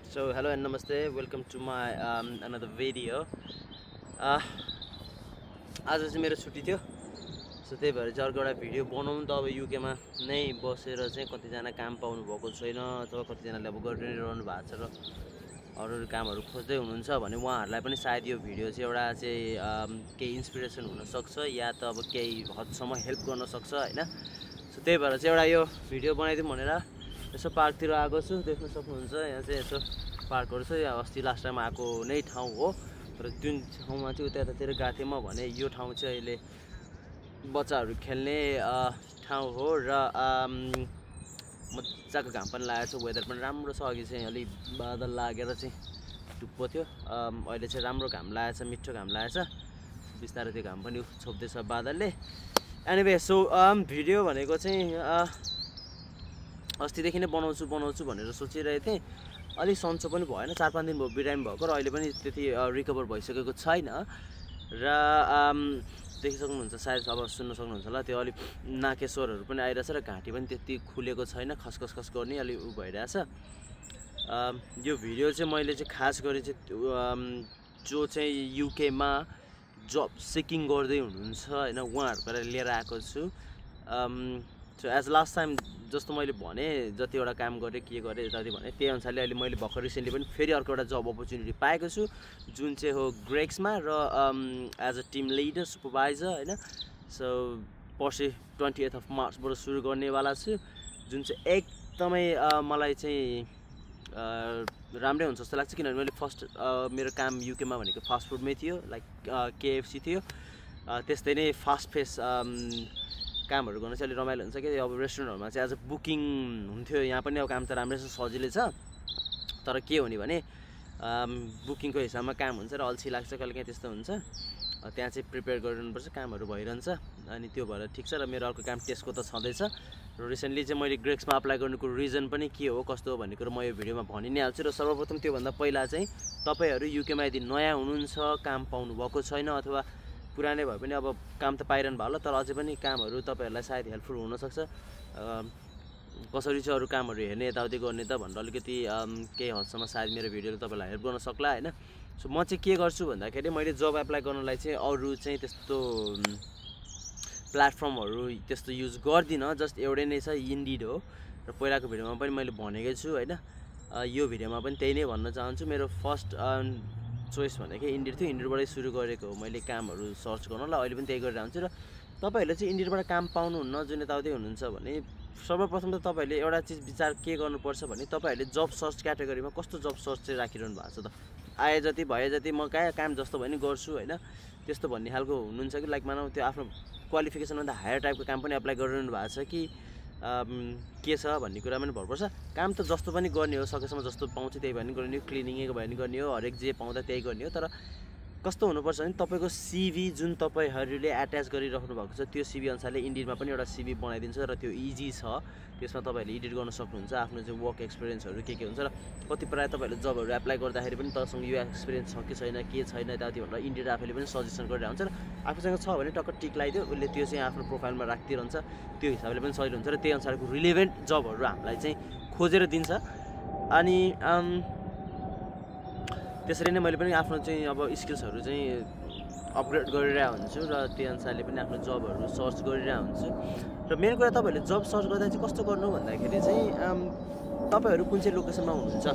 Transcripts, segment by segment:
So hello and namaste, welcome to my another video. आज चाहिँ मेरो छुट्टी थियो, सो त्यही भएर चाहिँ अर्को एउटा भिडियो बनाउनु त अब युकेमा नै बसेर चाहिँ कतिजना काम पाउनु भएको छैन अथवा कतिजनाले अब गरिरहनु भएको छ र अरू कामहरू खोज्दै हुनुहुन्छ भने उहाँहरूलाई पनि सायद यो भिडियो चाहिँ एउटा चाहिँ केही इन्स्पिरेसन हुन सक्छ या त अब केही हदसम्म हेल्प गर्न सक्छ हैन। सो त्यही भएर चाहिँ एउटा यो भिडियो बनाइदिउँ भनेर यसो पार्कतिर आएको छु। देख्न सक्नुहुन्छ यहाँ चाहिँ यसो पार्कहरू छ। यहाँ अस्ति लास्ट टाइम आएको नै ठाउँ हो र जुन ठाउँमा चाहिँ उतातिर गएको थिएँ म भने यो ठाउँ चाहिँ अहिले बच्चाहरू खेल्ने ठाउँ हो र मजाको घाम पनि लागेको छ, वेदर पनि राम्रो छ। अघि चाहिँ अलि बादल लागेर चाहिँ टुप्पो थियो, अहिले चाहिँ राम्रो घाम लागेको छ, मिठो घाम लागेको छ, बिस्तारै त्यो घाम पनि छोप्दैछ बादलले। एनिवे सो भिडियो भनेको चाहिँ अस्तिदेखि नै बनाउँछु भनेर सोचिरहेको थिएँ। अलि सन्चो पनि भएन, 4-5 दिन भयो बिरामी भएको र अहिले पनि त्यति रिकभर भइसकेको छैन र देखिसक्नुहुन्छ सायद, अब सुन्न सक्नुहुन्छ होला त्यो अलिक नाके स्वरहरू पनि आइरहेछ र घाँटी पनि त्यति खुलेको छैन, खसखस गर्ने अलि उ भइरहेछ। यो भिडियो चाहिँ मैले चाहिँ खास गरी चाहिँ जो चाहिँ युकेमा जब सिकिङ गर्दै हुनुहुन्छ हैन उहाँहरुलाई लिएर आएको छु। सो एज लास्ट टाइम जस्तो मैले भने जतिवटा काम गरेँ के गरेँ जति भने त्यही अनुसारले अहिले मैले भर्खर रिसेन्टली पनि फेरि अर्को एउटा जब अपर्च्युनिटी पाएको छु जुन चाहिँ हो ग्रेक्समा र as a team leader supervisor हैन। सो पर्सि 28 अफ मार्चबाट सुरु गर्नेवाला छु, जुन चाहिँ एकदमै मलाई चाहिँ राम्रै हुन्छ जस्तो लाग्छ। किनभने मैले फर्स्ट मेरो काम युकेमा भनेको फास्ट फुडमै थियो, लाइक केएफसी थियो। त्यस्तै नै फास्ट फेस कामहरू गर्न चाहिँ अलि रमाइलो हुन्छ कि अब रेस्टुरेन्टहरूमा चाहिँ एज अ बुकिङ हुन्थ्यो। यहाँ पनि अब काम त राम्रै छ, सजिलै छ, तर के हुने भने बुकिङको हिसाबमा काम हुन्छ र अल्छी लाग्छ, कहिलेकाहीँ त्यस्तो हुन्छ। त्यहाँ चाहिँ प्रिपेयर गरिरहनुपर्छ, कामहरू भइरहन्छ, अनि त्यो भएर ठिक छ। र मेरो अर्को काम टेस्टको त छँदैछ र रिसेन्टली चाहिँ मैले ग्रेक्समा अप्लाई गर्नुको रिजन पनि के हो कस्तो हो भन्ने कुरो म यो भिडियोमा भनि नै हाल्छु। र सर्वप्रथम त्योभन्दा पहिला चाहिँ तपाईँहरू युकेमा यदि नयाँ हुनुहुन्छ, काम पाउनु भएको छैन अथवा पुरानै भए पनि अब काम त पाइरहनु भयो होला, तर अझै पनि कामहरू तपाईँहरूलाई सायद हेल्पफुल हुनसक्छ। कसरी चाहिँ अरू कामहरू हेर्ने यताउति गर्ने त भनेर अलिकति केही हदसम्म सायद मेरो भिडियोले तपाईँलाई हेल्प गर्न सक्ला हैन। सो म चाहिँ के गर्छु भन्दाखेरि मैले जब एप्लाई गर्नलाई चाहिँ अरू चाहिँ त्यस्तो प्लेटफर्महरू त्यस्तो युज गर्दिनँ, जस्ट एउटै नै छ, इन्डिड हो। र पहिलाको भिडियोमा पनि मैले भनेकै छु हैन, यो भिडियोमा पनि त्यही नै भन्न चाहन्छु। मेरो फर्स्ट चोइस भनेको इन्डिड थियो, इन्डिडबाटै सुरु गरेको हो मैले कामहरू सर्च गर्नलाई, अहिले पनि त्यही गरेर आउँछु। र तपाईँहरूले चाहिँ इन्डिडबाट काम पाउनुहुन्न जुन यताउति हुनुहुन्छ भने सर्वप्रथम त तपाईँहरूले एउटा चिज विचार के गर्नुपर्छ भने तपाईँहरूले जब सर्च क्याटेगोरीमा कस्तो जब सर्च चाहिँ राखिरहनु भएको छ त, आए जति भए जति म काम जस्तो भयो नि गर्छु हैन, त्यस्तो भन्ने खालको हुनुहुन्छ कि लाइक मानौ त्यो आफ्नो क्वालिफिकेसनभन्दा हायर टाइपको काम पनि एप्लाई गरिरहनु भएको छ कि के छ भन्ने कुरा पनि भर पर्छ। काम त जस्तो पनि गर्ने हो, सकेसम्म जस्तो पाउँछ त्यही भए पनि गर्ने हो, क्लिनिङै भए पनि गर्ने हो, हरेक जे पाउँदा त्यही गर्ने हो। तर कस्तो हुनुपर्छ भने तपाईँको सिभी जुन तपाईँहरूले एट्याच गरिराख्नु भएको छ त्यो सिभी अनुसारले इन्डिडमा पनि एउटा सिभी बनाइदिन्छ र त्यो इजी छ। त्यसमा तपाईँहरूले एडिट गर्न सक्नुहुन्छ आफ्नो चाहिँ वर्क एक्सपिरियन्सहरू के हुन्छ। र कति प्रायः तपाईँहरूले जबहरू एप्लाई गर्दाखेरि पनि तपाईँसँग यो एक्सपिरियन्स छ कि छैन, के छैन यताउति भनेर इन्डिड आफैले पनि सजेसन गरिरहेको हुन्छ। र आफूसँग छ भने टक्क टिक लगाइदियो, उसले त्यो चाहिँ आफ्नो प्रोफाइलमा राखिदिरहन्छ, त्यो हिसाबले पनि सजिलो हुन्छ र त्यही अनुसारको रिलेभेन्ट जबहरू हामीलाई चाहिँ खोजेर दिन्छ। अनि त्यसरी नै मैले पनि आफ्नो चाहिँ अब स्किल्सहरू चाहिँ अपग्रेड गरिरहेको हुन्छु र त्यही अनुसारले पनि आफ्नो जबहरू सर्च गरिरहेको हुन्छु। र मेन कुरा तपाईँहरूले जब सर्च गर्दा चाहिँ कस्तो गर्नु भन्दाखेरि चाहिँ तपाईँहरू कुन चाहिँ लोकेसनमा हुनुहुन्छ,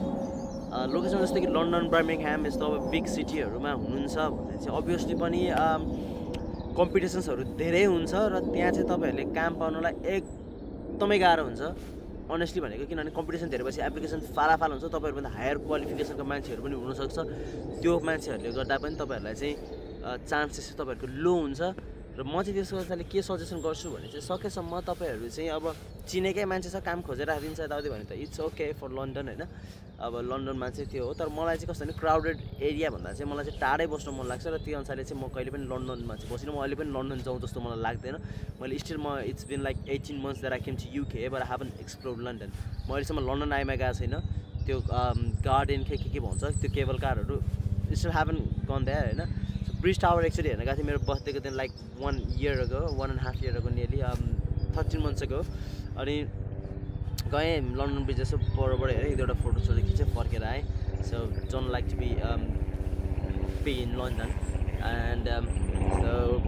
लोकेसन जस्तो कि लन्डन, बर्मिङह्याम यस्तो अब बिग सिटीहरूमा हुनुहुन्छ भने चाहिँ अभियसली पनि कम्पिटिसन्सहरू धेरै हुन्छ र त्यहाँ चाहिँ तपाईँहरूले काम पाउनलाई एकदमै गाह्रो हुन्छ अनेस्टली भनेको। किनभने कम्पिटिसन धेरै भएपछि एप्लिकेसन फालाफाल हुन्छ, तपाईँहरूभन्दा हायर क्वालिफिकेसनको मान्छेहरू पनि हुनसक्छ। त्यो मान्छेहरूले गर्दा पनि तपाईँहरूलाई चाहिँ चान्सेस तपाईँहरूको लो हुन्छ। र म चाहिँ त्यसको अनुसारले के सजेसन गर्छु भने चाहिँ सकेसम्म तपाईँहरू चाहिँ अब चिनेकै मान्छे छ, काम खोजेर राखिदिन्छ यताउति भने त इट्स ओके फर लन्डन हैन। अब लन्डनमा चाहिँ त्यो हो, तर मलाई चाहिँ कस्तो भने क्राउडेड एरिया भन्दा चाहिँ मलाई चाहिँ टाढै बस्न मन लाग्छ र त्यो अनुसारले चाहिँ म कहिले पनि लन्डनमा चाहिँ बसिनँ। म अहिले पनि लन्डन जाउँ जस्तो मलाई लाग्दैन। मैले still it's been like 18 months that I came to UK but I haven't explored London. म अहिलेसम्म लन्डन आइमा गएको छैन, त्यो गार्डन के भन्छ त्यो केबल कारहरू स्टिल हाभन्ट गन द्यायर हैन। ब्रिज टावर एक्चुअली हेर्न गएको थिएँ मेरो बर्थडेको दिन, like 1 year ago, 1.5 year ago, nearly 13 months ago। अनि गएँ लन्डन ब्रिज यसो परबाट हेरेँ, एक दुईवटा फोटो खिचेँ, फर्केर आएँ। don't like to be in London. And so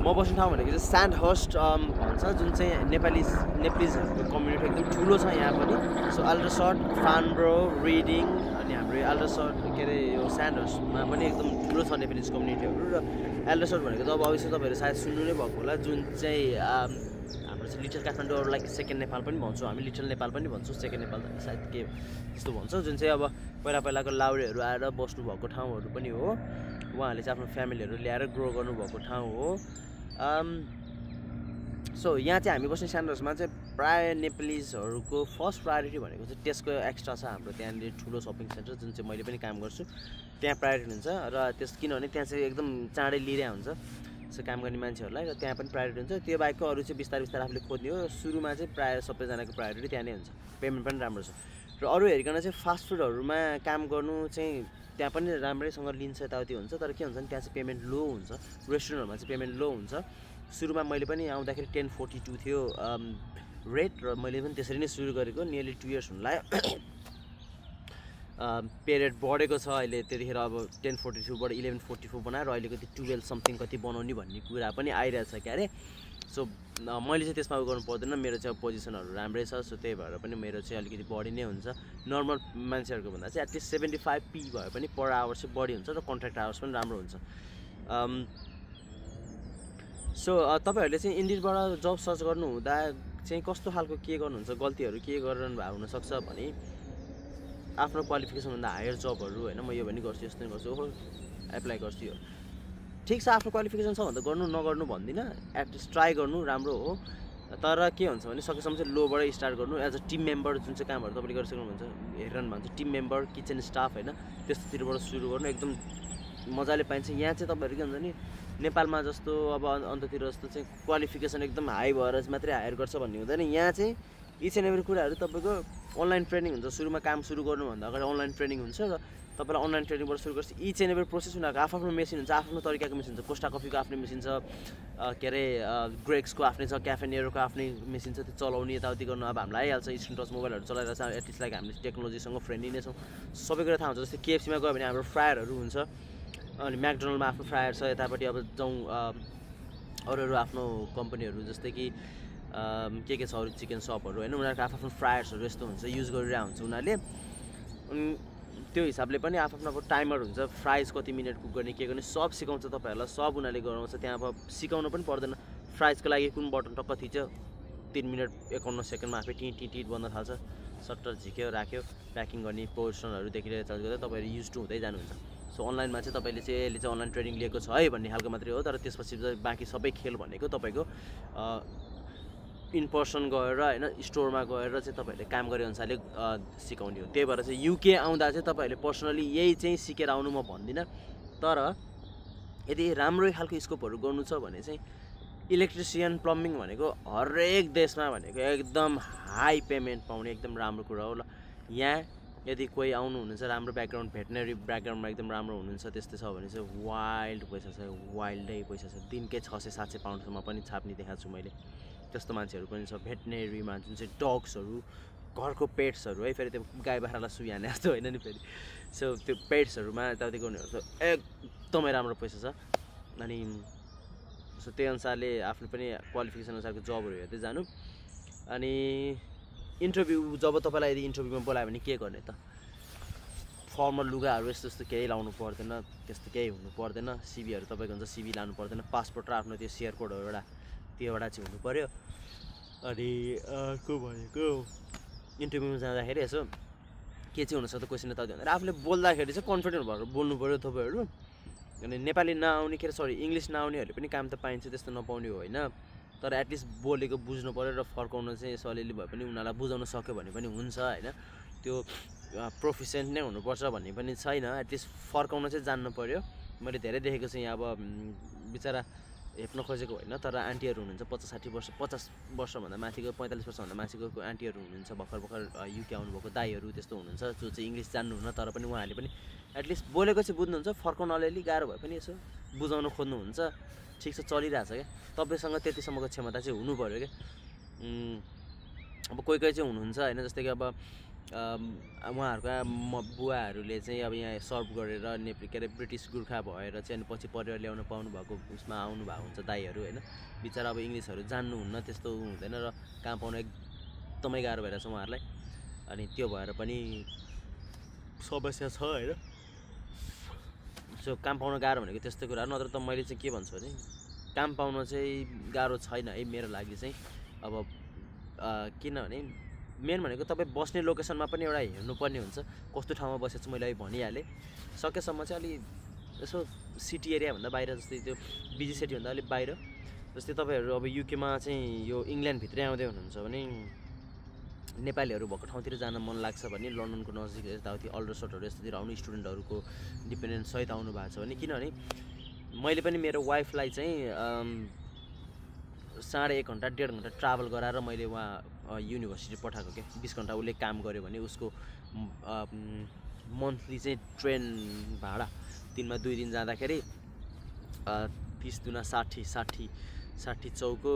म बस्ने ठाउँ भनेको चाहिँ स्यान्डहर्स्ट भन्छ, जुन चाहिँ नेप्लिजहरूको कम्युनिटी एकदम ठुलो छ यहाँ पनि. सो अल्डरसट, फार्नब्रो, रिडिङ अनि हाम्रो अल्डरसट के अरे यो स्यान्डहर्स्टमा पनि एकदम ठुलो छ नेप्लिज कम्युनिटीहरू. र अल्डरसट भनेको त अब अवश्य तपाईँहरू सायद सुन्नु नै भएको होला, जुन चाहिँ हाम्रो चाहिँ लिटल काठमाडौँ, अरू लाइक सेकेन्ड नेपाल पनि भन्छौँ हामी, लिटल नेपाल पनि भन्छौँ, सेकेन्ड नेपाल सायद के त्यस्तो भन्छौँ, जुन चाहिँ अब पहिलाको लाउरेहरू आएर बस्नुभएको ठाउँहरू पनि हो. उहाँहरूले चाहिँ आफ्नो फ्यामिलीहरू ल्याएर ग्रो गर्नुभएको ठाउँ हो. सो यहाँ चाहिँ हामी बस्ने स्यान्डहर्स्टमा चाहिँ प्रायः नेपालीजहरूको फर्स्ट प्रायोरिटी भनेको चाहिँ त्यसको एक्स्ट्रा छ हाम्रो त्यहाँनिर ठुलो सपिङ सेन्टर, जुन चाहिँ मैले पनि काम गर्छु त्यहाँ प्रायोरिटी हुन्छ. र त्यस किनभने त्यहाँ चाहिँ एकदम चाँडै लिइरहेको हुन्छ सो काम गर्ने मान्छेहरूलाई, र त्यहाँ पनि प्रायोरिटी हुन्छ. त्यो बाहेकको अरू चाहिँ बिस्तारै आफूले खोज्ने हो. सुरुमा चाहिँ प्रायः सबैजनाको प्रायोरिटी त्यहाँ नै हुन्छ, पेमेन्ट पनि राम्रो छ. र अरू हेरिकन चाहिँ फास्ट फुडहरूमा काम गर्नु चाहिँ त्यहाँ पनि राम्रैसँग लिन्छ, यताउति हुन्छ, तर के हुन्छ भने त्यहाँ चाहिँ पेमेन्ट लो हुन्छ. रेस्टुरेन्टहरूमा चाहिँ पेमेन्ट लो हुन्छ. सुरुमा मैले पनि आउँदाखेरि 1042 थियो रेट, र मैले पनि त्यसरी नै सुरु गरेको. नियरली 2 इयर्स हुन लाग्यो. पे रेट बढेको छ अहिले. त्यतिखेर अब 1042बाट 1144 बनाएर अहिलेको त्यो 12 समथिङ कति बनाउने भन्ने कुरा पनि आइरहेछ क्या अरे. सो मैले चाहिँ त्यसमा गर्नु पर्दैन, मेरो चाहिँ पोजिसनहरू राम्रै छ. सो त्यही भएर पनि मेरो चाहिँ अलिकति बढी नै हुन्छ नर्मल मान्छेहरूको भन्दा चाहिँ. एटलिस्ट 75p भए पनि पर आवर चाहिँ बढी हुन्छ, र कन्ट्र्याक्ट आवर्स पनि राम्रो हुन्छ. सो तपाईँहरूले चाहिँ इन्डिडबाट जब सर्च गर्नु हुँदा चाहिँ कस्तो खालको के गर्नुहुन्छ, गल्तीहरू के गरिरहनु भएको हुनसक्छ भने आफ्नो क्वालिफिकेसनभन्दा हायर जबहरू होइन, म यो पनि गर्छु, यस्तो नि गर्छु, ओहो एप्लाई गर्छु, यो ठिक छ. आफ्नो क्वालिफिकेसन छ भने त गर्नु, नगर्नु भन्दिनँ, एटलिस्ट ट्राई गर्नु राम्रो हो. तर के हुन्छ भने सकेसम्म चाहिँ लोबाट स्टार्ट गर्नु. एज अ टिम मेम्बर जुन चाहिँ कामहरू तपाईँले गरिसक्नुहुन्छ हेरिरहनु भन्छ, टिम मेम्बर, किचन स्टाफ होइन, त्यस्तोतिरबाट सुरु गर्नु, एकदम मजाले पाइन्छ. यहाँ चाहिँ तपाईँहरू के हुन्छ नि, नेपालमा जस्तो अब अन्त्यतिर जस्तो चाहिँ क्वालिफिकेसन एकदम हाई भएर मात्रै हायर गर्छ भन्ने हुँदैन. यहाँ चाहिँ इच एन्ड एभ्री कुराहरू तपाईँको अनलाइन ट्रेनिङ हुन्छ. सुरुमा काम सुरु गर्नुभन्दा अगाडि अनलाइन ट्रेनिङ हुन्छ, र तपाईँलाई अनलाइन ट्रेनिङबाट सुरु गर्छ. इच एन्ड एभ्री प्रोसेस उनीहरूको आफ्नो मेसिन हुन्छ, आफ्नो तरिकाको मेसिन छ. कोस्टा कफीको आफ्नै मेसिन छ, के अरे ग्रेक्सको आफ्नै छ, क्याफे नेरोको आफ्नै मेसिन छ. त्यो चलाउने यताउति गर्नु अब हामीलाई आइहाल्छ. स्क्रिन टच मोबाइलहरू चलाइरहेको छ, एटलिस्ट लाइक हामीले टेक्नोलोजीसँग फ्रेन्डली नै छौँ, सबै कुरा थाहा हुन्छ. जस्तै केएफसीमा गयो भने हाम्रो फ्रायरहरू हुन्छ, अनि म्याकडोनल्डमा आफ्नो फ्रायर छ. यतापट्टि अब जाउँ अरू आफ्नो कम्पनीहरू जस्तै कि के छ अरू चिकन सपहरू होइन, उनीहरूको आफ्नो फ्रायर्सहरू यस्तो हुन्छ, युज गरिरहेको हुन्छ उनीहरूले. अनि त्यो हिसाबले पनि आफ्नो अब टाइमर हुन्छ, फ्राइज कति मिनट कुक गर्ने, के गर्ने, सब सिकाउँछ तपाईँहरूलाई, सब उनीहरूले गराउँछ. त्यहाँ अब सिकाउनु पनि पर्दैन. फ्राइजको लागि कुन बटन टक्क थिच्यो 3 मिनट 51 सेकेन्डमा आफै टिट बन्न थाल्छ, सट्टर झिक्यो राख्यो. प्याकिङ गर्ने पोर्सनहरूदेखि लिएर चार्ज गर्दा तपाईँहरू युज टु हुँदै जानुहुन्छ. सो अनलाइनमा चाहिँ तपाईँले चाहिँ यसले चाहिँ अनलाइन ट्रेनिङ लिएको छ है भन्ने खालको मात्रै हो. तर त्यसपछि बाँकी सबै खेल भनेको तपाईँको इन पर्सन गएर होइन, स्टोरमा गएर चाहिँ तपाईँहरूले काम गरे अनुसारले सिकाउने हो. त्यही भएर चाहिँ युके आउँदा चाहिँ तपाईँहरूले पर्सनली यही चाहिँ सिकेर आउनु म भन्दिनँ. तर यदि राम्रै खालको स्कोपहरू गर्नु छ भने चाहिँ इलेक्ट्रिसियन, प्लम्बिङ भनेको हरेक देशमा भनेको एकदम हाई पेमेन्ट पाउने एकदम राम्रो कुरा हो. ल यहाँ यदि कोही आउनुहुन्छ राम्रो ब्याकग्राउन्ड, भेटनेरी ब्याकग्राउन्डमा एकदम राम्रो हुनुहुन्छ त्यस्तो छ भने चाहिँ वाइल्ड पैसा छ, वाइल्डै पैसा छ. दिनकै 600-700 पाउन्डसम्म पनि छाप्ने देखाएको छु मैले. त्यस्तो मान्छेहरू पनि छ भेटनेरीमा, जुन चाहिँ डग्सहरू, घरको पेट्सहरू है, फेरि त्यो गाई बाख्रालाई सुई हाने जस्तो होइन नि फेरि. सो त्यो पेट्सहरूमा यताउति गर्नेहरू चाहिँ एकदमै राम्रो पैसा छ. अनि सो त्यही अनुसारले आफ्नो पनि क्वालिफिकेसन अनुसारको जबहरू हेर्दै जानु. अनि इन्टरभ्यू जब तपाईँलाई यदि इन्टरभ्यूमा बोलायो भने के गर्ने त, फर्मल लुगाहरू यस्तो केही लाउनु पर्दैन, त्यस्तो केही हुनु पर्दैन. सिभीहरू तपाईँको हुन्छ, सिभी लानु पर्दैन. पासपोर्ट र आफ्नो त्यो सेयर कोडहरू त्यो एउटा चाहिँ हुनु पऱ्यो. अनि को भनेको इन्टरभ्यूमा जाँदाखेरि यसो के चाहिँ हुनसक्छ क्वेसन यताउति भनेर आफूले बोल्दाखेरि चाहिँ कन्फिडेन्ट भएर बोल्नु पऱ्यो तपाईँहरू. अनि नेपाली नआउने के अरे इङ्ग्लिस नआउनेहरूले पनि काम त पाइन्छ, त्यस्तो नपाउने हो होइन. तर एटलिस्ट बोलेको बुझ्नु पऱ्यो र फर्काउन चाहिँ सलिलो भए पनि उनीहरूलाई बुझाउन सक्यो भने पनि हुन्छ होइन. त्यो प्रोफिसियन्ट नै हुनुपर्छ भन्ने पनि छैन, एटलिस्ट फर्काउन चाहिँ जान्नु पऱ्यो. मैले धेरै देखेको छु यहाँ अब बिचरा हेप्न खोजेको होइन, तर आन्टीहरू हुनुहुन्छ 50 वर्षभन्दा माथिको, 45 वर्षभन्दा माथिको आन्टीहरू हुनुहुन्छ, भर्खर युके आउनुभएको दाईहरू त्यस्तो हुनुहुन्छ, जो चाहिँ इङ्ग्लिस जान्नुहुन्न तर पनि उहाँहरूले पनि एटलिस्ट बोलेको चाहिँ बुझ्नुहुन्छ. फर्काउन अलिअलि गाह्रो भए पनि यसो बुझाउन खोज्नुहुन्छ. ठिक छ, चलिरहेछ क्या. तपाईँसँग त्यतिसम्मको क्षमता चाहिँ हुनु पऱ्यो क्या. अब कोही चाहिँ हुनुहुन्छ होइन, जस्तै कि अब उहाँहरूका बुवाहरूले चाहिँ अब यहाँ सर्भ गरेर के अरे ब्रिटिस गोर्खा भएर चाहिँ अनि पछि परिवार ल्याउन पाउनु भएको उसमा आउनु भएको हुन्छ दाइहरू होइन। बिचरा अब इङ्ग्लिसहरू जान्नुहुन्न, त्यस्तो हुँदैन र काम पाउन एकदमै गाह्रो भइरहेछ उहाँहरूलाई। अनि त्यो भएर पनि समस्या छ होइन। सो काम पाउन गाह्रो भनेको त्यस्तो कुरा। नत्र त मैले चाहिँ के भन्छु भने काम पाउन चाहिँ गाह्रो छैन है मेरो लागि चाहिँ। अब किनभने मेन भनेको तपाईँ बस्ने लोकेसनमा पनि एउटा हेर्नुपर्ने हुन्छ, कस्तो ठाउँमा बसेको छु मैले अहिले भनिहालेँ। सकेसम्म चाहिँ अलि यसो सिटी एरियाभन्दा बाहिर, जस्तै त्यो बिजी सिटीभन्दा अलिक बाहिर, जस्तै तपाईँहरू अब युकेमा चाहिँ यो इङ्ल्यान्डभित्रै आउँदै हुनुहुन्छ भने नेपालीहरू भएको ठाउँतिर जान मन लाग्छ भने लन्डनको नजिक यताउति अल्डरसटहरू यस्तोतिर आउनु, स्टुडेन्टहरूको डिपेन्डेन्ट सहित आउनु भएको छ भने। किनभने मैले पनि मेरो वाइफलाई चाहिँ 1.5 घन्टा 1.5 घन्टा ट्राभल गराएर मैले उहाँ युनिभर्सिटी पठाएको क्या। 20 घन्टा उसले काम गर्यो भने उसको मन्थली चाहिँ ट्रेन भाडा दिनमा 2 दिन जाँदाखेरि 30 दुना 60 चौको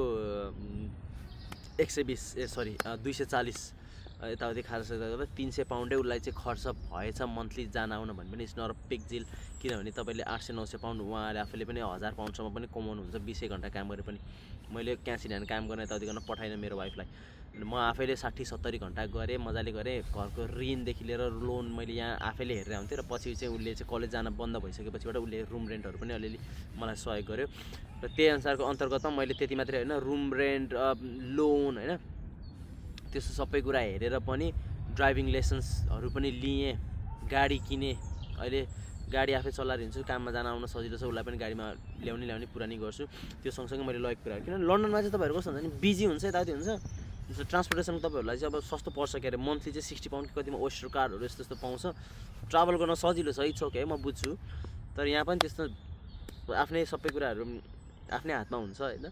240 यताउति खर्च गर्दा 300 पाउन्डै उसलाई चाहिँ खर्च भएछ मन्थली जान आउन भने पनि। It's not a big deal, किनभने तपाईँले 800-900 पाउन्ड, उहाँले आफूले पनि 1000 पाउन्डसम्म पनि कमाउनुहुन्छ 20 घन्टा काम गरे पनि। मैले क्यासिन काम गर्न यताउति गर्न पठाइनँ मेरो वाइफलाई। म आफैले 60-70 घन्टा गरेँ, मजाले गरेँ। घरको ऋणदेखि लिएर लोन मैले यहाँ आफैले हेरेर हुन्थेँ। र पछि चाहिँ उसले चाहिँ कलेज जान बन्द भइसकेपछिबाट उसले रुम रेन्टहरू पनि अलिअलि मलाई सहयोग गर्यो। र त्यही अनुसारको अन्तर्गतमा मैले त्यति मात्रै होइन, रुम रेन्ट, लोन होइन, त्यस्तो सबै कुरा हेरेर पनि ड्राइभिङ लाइसेन्सहरू पनि लिएँ, गाडी किनेँ। अहिले गाडी आफै चलाएर हिँड्छु, काममा जान आउन सजिलो छ। उसलाई पनि गाडीमा ल्याउने पुरानी गर्छु। त्यो सँगसँगै मैले लगेको कुरा, किनभने लन्डनमा चाहिँ तपाईँहरू कस्तो हुन्छ भने बिजी हुन्छ, यताउति हुन्छ। जस्तो ट्रान्सपोर्टेसन तपाईँहरूलाई चाहिँ अब सस्तो पर्छ के अरे, मन्थली चाहिँ 60 पाउन्ड कतिमा ओस्टर कारहरू यस्तो पाउँछ। ट्राभल गर्न सजिलो छ, इट्स ओके, म बुझ्छु। तर यहाँ पनि त्यस्तो आफ्नै सबै कुराहरू आफ्नै हातमा हुन्छ होइन।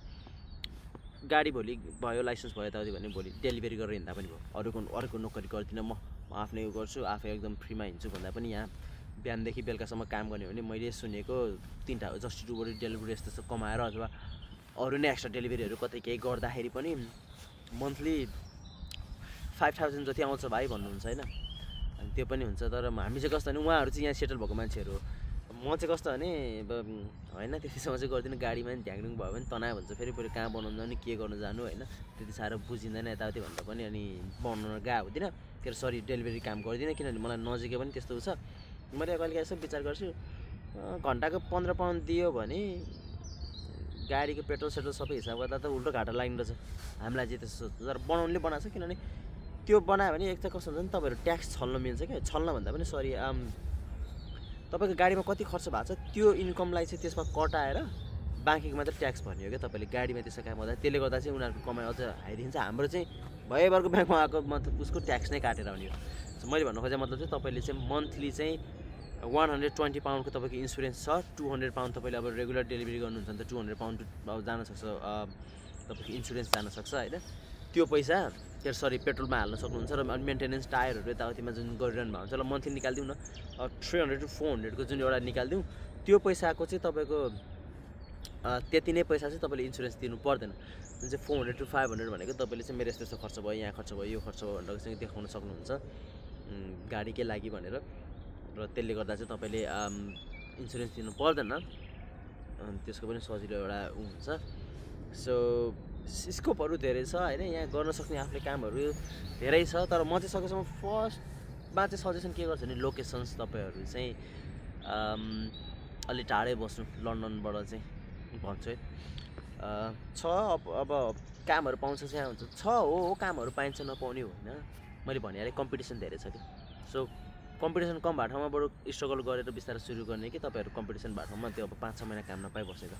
गाडी भोलि भयो, लाइसेन्स भयो यताउति भने भोलि डेलिभरी गरेर हिँड्दा पनि भयो। अरूको नोकरी गर्दिनँ, म आफ्नै गर्छु, आफै एकदम फ्रीमा हिँड्छु भन्दा पनि यहाँ बिहानदेखि बेलुकासम्म काम गर्ने हो भने मैले सुनेको 3टा जस्ट डुबरी डेलिभरी यस्तो कमाएर अथवा अरू नै एक्स्ट्रा डेलिभरीहरू कतै केही गर्दाखेरि पनि मन्थली 5000 जति आउँछ भाइ भन्नुहुन्छ होइन। अनि त्यो पनि हुन्छ। तर हामी चाहिँ कस्तो भने उहाँहरू चाहिँ यहाँ सेटल भएको मान्छेहरू हो। म चाहिँ कस्तो भने अब होइन त्यतिसम्म चाहिँ गर्दिनँ। गाडीमा पनि ढ्याङ्ग्रिङ भयो भने तनाव हुन्छ, फेरि कहाँ बनाउनु जानु, के गर्नु जानु होइन, त्यति साह्रो बुझिँदैन यताउति भन्दा पनि। अनि बनाउन गएको हुँदिनँ, के अरे सरी डेलिभरी काम गर्दिनँ, किनभने मलाई नजिकै पनि त्यस्तो छ। मैले कहिले यसो विचार गर्छु, घन्टाको 15 पाउन्ड दियो भने गाडीको पेट्रोल सेट्रोल सबै हिसाब गर्दा त उल्टो घाटा लाग्ने रहेछ हामीलाई चाहिँ त्यस्तो सोच्छ। तर बनाउनुले बनाएको छ, किनभने त्यो बनायो भने एक त कस्तो हुन्छ नि, तपाईँहरू ट्याक्स छल्न मिल्छ क्या। छल्न भन्दा पनि सरी, तपाईँको गाडीमा कति खर्च भएको छ त्यो इन्कमलाई चाहिँ त्यसमा कटाएर बाँकीको मात्रै ट्याक्स भर्ने हो क्या तपाईँले गाडीमा त्यसो काम गर्दा। त्यसले गर्दा चाहिँ उनीहरूको कमाइ अझ हाइदिन्छ। हाम्रो चाहिँ भएभरको ब्याङ्कमा आएको मतलब उसको ट्याक्स नै काटेर आउने हो। मैले भन्नु खोजेको मतलब चाहिँ तपाईँले चाहिँ मन्थली चाहिँ 120 पाउन्डको तपाईँको इन्सुरेन्स छ। 200 पाउन्ड तपाईँले अब रेगुलर डेलिभरी गर्नुहुन्छ भने त 200 पाउन्ड अब जान सक्छ, तपाईँको इन्सुरेन्स जान सक्छ होइन। त्यो पैसा सरी पेट्रोलमा हाल्न सक्नुहुन्छ। र मेन्टेनेन्स टायरहरू यताउतिमा जुन गरिरहनु भएको हुन्छ, ल मन्थली निकालिदिउँ न 300 to 400 को जुन एउटा निकालिदिउँ, त्यो पैसाको चाहिँ तपाईँको त्यति नै पैसा चाहिँ तपाईँले इन्सुरेन्स दिनु पर्दैन। जुन चाहिँ 400 to 500 भनेको तपाईँले चाहिँ मेरो यस्तो खर्च भयो, यहाँ खर्च भयो, यो खर्च भयो भनेर चाहिँ देखाउन सक्नुहुन्छ गाडीकै लागि भनेर। र त्यसले गर्दा चाहिँ तपाईँले इन्सुरेन्स दिनु पर्दैन, त्यसको पनि सजिलो एउटा हुन्छ। सो स्कोपहरू धेरै छ होइन, यहाँ गर्न सक्ने आफूले कामहरू धेरै छ। तर म चाहिँ सकेसम्म फर्स्टमा चाहिँ सजेसन के गर्छु भने लोकेसन्स तपाईँहरू चाहिँ अलि टाढै बस्नु लन्डनबाट चाहिँ भन्छु है। छ अब कामहरू पाउँछ चाहिँ हुन्छ, छ हो कामहरू पाइन्छ नपाउने होइन। मैले भनिहालेँ कम्पिटिसन धेरै छ क्या। सो कम्पिटिसन कम भएको ठाउँमा बरु स्ट्रगल गरेर बिस्तारै सुरु गर्ने कि तपाईँहरू कम्पिटिसन भएको ठाउँमा त्यो अब 5-6 महिना काम नपाइ बसेर।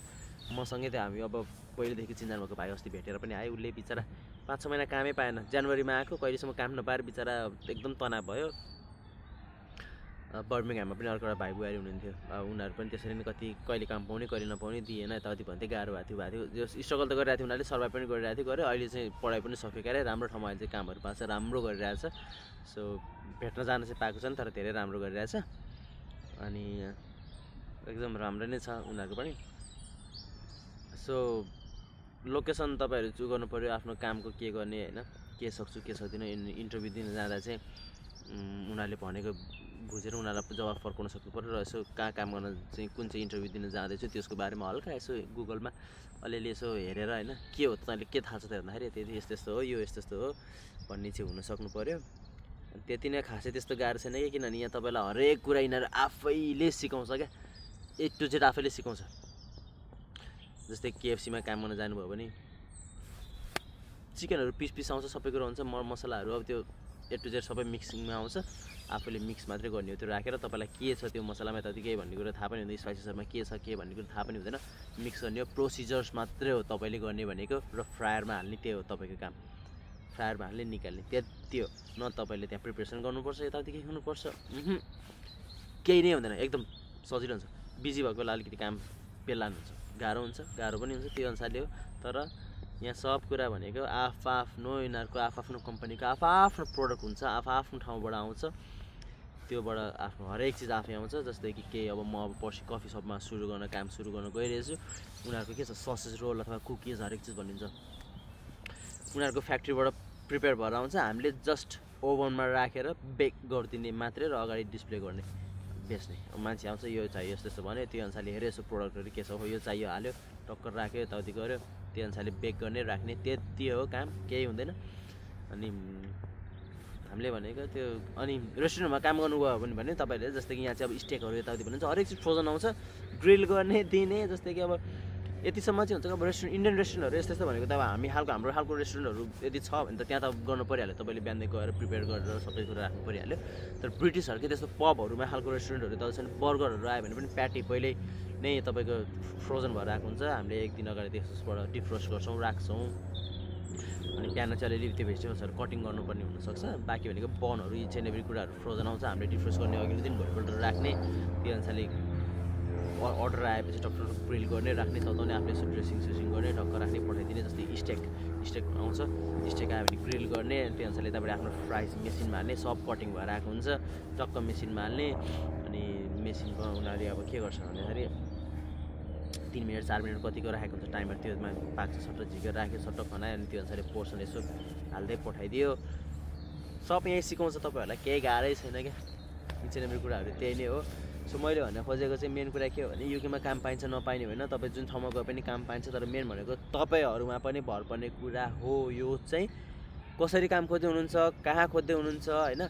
मसँगै त हामी अब पहिलेदेखि चिन्जान भएको भाइ अस्ति भेटेर पनि आयो, उसले बिचरा 5-6 महिना कामै पाएन। जनवरीमा आएको, कहिलेसम्म काम नपाएर बिचरा एकदम तनाव भयो। बर्मिङहाममा पनि अर्को एउटा भाइ बुहारी हुनुहुन्थ्यो, उनीहरू पनि त्यसरी नै कति कहिले काम पाउने कहिले नपाउने दिएन यताउति भन्थ्यो, गाह्रो भएको थियो। जो स्ट्रगल त गरिरहेको थियो उनीहरूले, सर्भाइभ पनि गरिरहेको थियो, अहिले चाहिँ पढाइ पनि सक्यो क्यारे, राम्रो ठाउँमा अहिले चाहिँ कामहरू पाएको छ, राम्रो गरिरहेछ। सो भेट्न जान चाहिँ पाएको छ नि, तर धेरै राम्रो गरिरहेछ। अनि एकदम राम्रो नै छ उनीहरूको पनि। सो लोकेसन तपाईँहरू चुज गर्नु पऱ्यो आफ्नो कामको, के गर्ने होइन, के सक्छु के सक्दिनँ। इन्टरभ्यू दिन जाँदा चाहिँ उनीहरूले भनेको बुझेर उनीहरूलाई जवाफ फर्काउन सक्नु पऱ्यो र यसो कहाँ काम गर्न चाहिँ कुन चाहिँ इन्टरभ्यू दिन जाँदैछु त्यसको बारेमा हल्का यसो गुगलमा अलिअलि यसो हेरेर होइन के हो तँले के थाहा छ त भन्दाखेरि त्यति यस्तो यस्तो हो यो यस्तो यस्तो हो भन्ने चाहिँ हुन सक्नु पऱ्यो। त्यति नै खासै त्यस्तो गाह्रो छैन कि किनभने यहाँ तपाईँलाई हरेक कुरा यिनीहरू आफैले सिकाउँछ क्या, A to Z आफैले सिकाउँछ। जस्तै KFCमा काम गर्न जानुभयो भने चिकनहरू पिस आउँछ, सबै कुरा हुन्छ, मसलाहरू अब त्यो A to Z सबै मिक्सिङमा आउँछ, आफूले मिक्स मात्रै गर्ने हो। त्यो राखेर तपाईँलाई के छ त्यो मसलामा यता के भन्ने कुरा थाहा पनि हुँदैन, स्पाइसेसहरूमा के छ के भन्ने कुरा थाहा पनि हुँदैन, मिक्स गर्ने हो। प्रोसिजर्स मात्रै हो तपाईँले गर्ने भनेको, र फ्रायरमा हाल्ने त्यही हो तपाईँको काम, फ्रायरमा हाल्ने निकाल्ने त्यति हो। न तपाईँले त्यहाँ प्रिपरेसन गर्नुपर्छ, यताउति के गर्नुपर्छ, केही नै हुँदैन, एकदम सजिलो हुन्छ। बिजी भएको बेला अलिकति काम पेल्लान हुन्छ, गाह्रो हुन्छ, गाह्रो पनि हुन्छ, त्यो अनुसारले हो। तर यहाँ सब कुरा भनेको आफ्नो यिनीहरूको आफ्नो कम्पनीको आफ्नो प्रोडक्ट हुन्छ, आफ्नो ठाउँबाट आउँछ, त्योबाट आफ्नो हरेक चिज आफै आउँछ। जस्तै कि केही अब म अब पर्सि कफी सपमा काम सुरु गर्न गइरहेको छु, उनीहरूको के छ ससेज रोल अथवा कुकिज हरेक चिज भनिन्छ, उनीहरूको फ्याक्ट्रीबाट प्रिपेयर भएर आउँछ, हामीले जस्ट ओभनमा राखेर बेक गरिदिने मात्रै र अगाडि डिस्प्ले गर्ने बेच्ने। मान्छे आउँछ यो चाहियो यस्तो यस्तो भन्यो, त्यो अनुसारले हेऱ्यो यसो प्रोडक्टहरू के छ हो यो चाहियो हाल्यो, टक्कर राख्यो, यताउति गऱ्यो, त्यो अनुसारले बेक गर्ने राख्ने त्यति हो काम, केही हुँदैन। अनि हामीले भनेको त्यो अनि रेस्टुरेन्टमा काम गर्नुभयो भने तपाईँहरूले जस्तै कि यहाँ चाहिँ अब स्टेकहरू यताउति भन्नुहुन्छ, हरेक चिज फ्रोजन आउँछ, ग्रिल गर्ने दिने। जस्तै कि अब यतिसम्म चाहिँ हुन्छ कि अब रेस्टुरेन्ट इन्डियन रेस्टुरेन्टहरू यस्तो यस्तो भनेको त अब हाम्रो खालको रेस्टुरेन्टहरू यदि छ भने त त्यहाँ त गर्नु परिहाल्यो, तपाईँले बिहानै गएर प्रिपेयर गरेर सबै कुरा राख्नु परिहाल्यो। तर ब्रिटिसहरूकै त्यस्तो पबहरूमा खालको रेस्टुरेन्टहरू त छैन, बर्गरहरू आयो भने पनि प्याटी पहिले नै तपाईँको फ्रोजन भएर आएको हुन्छ, हामीले एक दिन अगाडि त्यसबाट डिफ्रोस्ट गर्छौँ, राख्छौँ। अनि बिहान चाहिँ अलिअलि त्यो भेजिटेबल्सहरू कटिङ गर्नुपर्ने हुनसक्छ, बाँकी भनेको बनहरू इच एन्ड एभ्री कुराहरू फ्रोजन आउँछ, हामीले डिफ्रोस्ट गर्ने अघिल्लो दिन भोलिपल्ट राख्ने, त्यो अनुसारले अर्डर आएपछि टक्टर ग्रिल गर्ने राख्ने, तताउने, आफूले यसो ड्रेसिङ गर्ने, टक्क राख्ने, पठाइदिने। जस्तै स्टेक आउँछ, स्टेक आयो भने ग्रिल गर्ने, त्यो अनुसारले तपाईँले आफ्नो फ्राइज मेसिनमा हाल्ने, सब कटिङ भएर आएको हुन्छ, टक्क मेसिनमा हाल्ने। अनि मेसिनमा उनीहरूले अब के गर्छ भन्दाखेरि 3 मिनट 4 मिनट कतिको राखेको हुन्छ टाइमर, त्योमा पाक्छ, सट्ट झिकेर राख्यो, सट्ट खनायो, अनि त्यो अनुसारले पोर्सन यसो हाल्दै पठाइदियो। सब यहीँ सिकाउँछ तपाईँहरूलाई, केही गाह्रै छैन क्या, इच एन्ड एभ्री कुराहरू त्यही नै हो। सो मैले भन्न खोजेको चाहिँ मेन कुरा के हो भने युकेमा काम पाइन्छ नपाइने होइन, तपाईँ जुन ठाउँमा गए पनि काम पाइन्छ, तर मेन भनेको तपाईँहरूमा पनि भर पर्ने कुरा हो। यो चाहिँ कसरी काम खोज्दै हुनुहुन्छ, कहाँ खोज्दै हुनुहुन्छ होइन,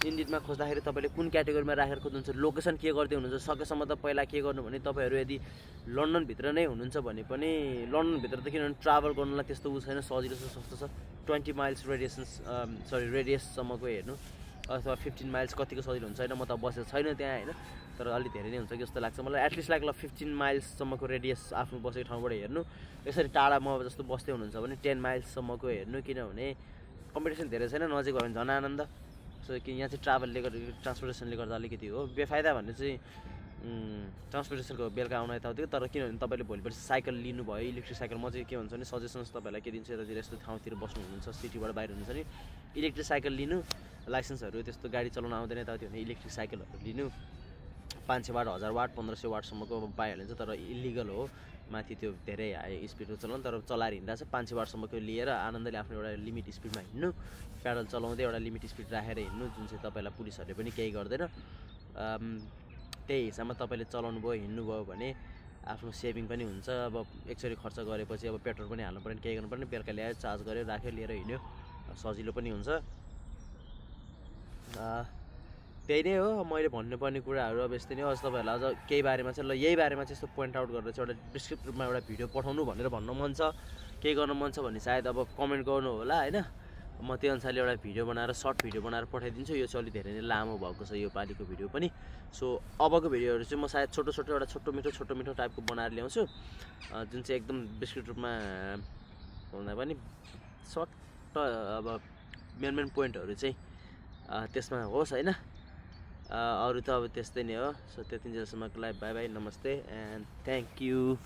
इन्डिडमा खोज्दाखेरि तपाईँले कुन क्याटेगोरीमा राखेर खोज्नुहुन्छ, लोकेसन के गर्दै हुनुहुन्छ, सकेसम्म त पहिला के गर्नु भने तपाईँहरू यदि लन्डनभित्र नै हुनुहुन्छ भने पनि, लन्डनभित्र त किनभने ट्राभल गर्नुलाई त्यस्तो उ छैन, सजिलो छ, सस्तो छ, 20 माइल्स रेडियससम्मको हेर्नु, अथवा 15 माइल्स कतिको सजिलो हुन्छ होइन, म त बसेको छैन त्यहाँ होइन, तर अलिक धेरै नै हुन्छ कि जस्तो लाग्छ मलाई, एटलिस्ट लाइक ल 15 माइल्ससम्मको रेडियस आफ्नो बसेको ठाउँबाट हेर्नु। यसरी टाढा म जस्तो बस्दै हुनुहुन्छ भने 10 माइल्ससम्मको हेर्नु, किनभने कम्पिटिसन धेरै छैन, नजिक भयो भने झन् आनन्द। सो कि यहाँ चाहिँ ट्राभलले गर्दा ट्रान्सपोर्टेसनले गर्दा अलिकति हो बेफाइदा भन्ने चाहिँ ट्रान्सपोर्टेसनको बेलुका आउन यताउति, तर किनभने तपाईँले भोलिपर्सि साइकल लिनुभयो, इलेक्ट्रिक साइकल, म चाहिँ के भन्छ भने सजेसन्स तपाईँलाई के दिन्छु, यतातिर यस्तो ठाउँतिर बस्नु हुनुहुन्छ, सिटीबाट बाहिर हुनुहुन्छ नि इलेक्ट्रिक साइकल लिनु, लाइसेन्सहरू त्यस्तो गाडी चलाउन आउँदैन यताउति भने इलेक्ट्रिक साइकलहरू लिनु, 500 वाट 1000 वाट 1500 वाटसम्मको पाइहालिन्छ, तर इलिगल हो माथि त्यो धेरै हाई स्पिडमा चलाउनु, तर चलाएर हिँड्दा चाहिँ 500 वाटसम्मको लिएर आनन्दले आफ्नो एउटा लिमिट स्पिडमा हिँड्नु, प्याडल चलाउँदै एउटा लिमिट स्पिड राखेर हिँड्नु, जुन चाहिँ तपाईँलाई पुलिसहरूले पनि केही गर्दैन। त्यही हिसाबमा तपाईँले चलाउनु भयो हिँड्नुभयो भने आफ्नो सेभिङ पनि हुन्छ। अब एकचोटि खर्च गरेपछि अब पेट्रोल पनि हाल्नु पर्ने, केही गर्नु पर्ने, बेलुका ल्यायो चार्ज गर्यो राख्यो लिएर हिँड्यो, सजिलो पनि हुन्छ। त्यही नै हो मैले भन्नुपर्ने कुराहरू, अब यस्तै नै हो। अझ तपाईँहरूलाई अझ केही बारेमा चाहिँ ल यही बारेमा चाहिँ यस्तो पोइन्ट आउट गरेर चाहिँ एउटा डिस्क्रिप्टिभमा एउटा भिडियो पठाउनु भनेर भन्नु मन छ, केही गर्नु मन छ भने सायद अब कमेन्ट गर्नु होला होइन, म त्यो अनुसारले एउटा भिडियो बनाएर सर्ट भिडियो बनाएर पठाइदिन्छु। यो चाहिँ अलिक धेरै नै लामो भएको छ यो पालिको भिडियो पनि। सो अबको भिडियोहरू चाहिँ म सायद छोटो एउटा छोटो मिठो टाइपको बनाएर ल्याउँछु, जुन चाहिँ एकदम डिस्क्रिप्टिभमा भन्दा पनि सर्ट अब मेन पोइन्टहरू चाहिँ त्यसमा होस् होइन। अरू त अब त्यस्तै नै हो। सो त्यतिन्जेलसम्मको लागि बाई बाई, नमस्ते एन्ड थ्याङ्क यू।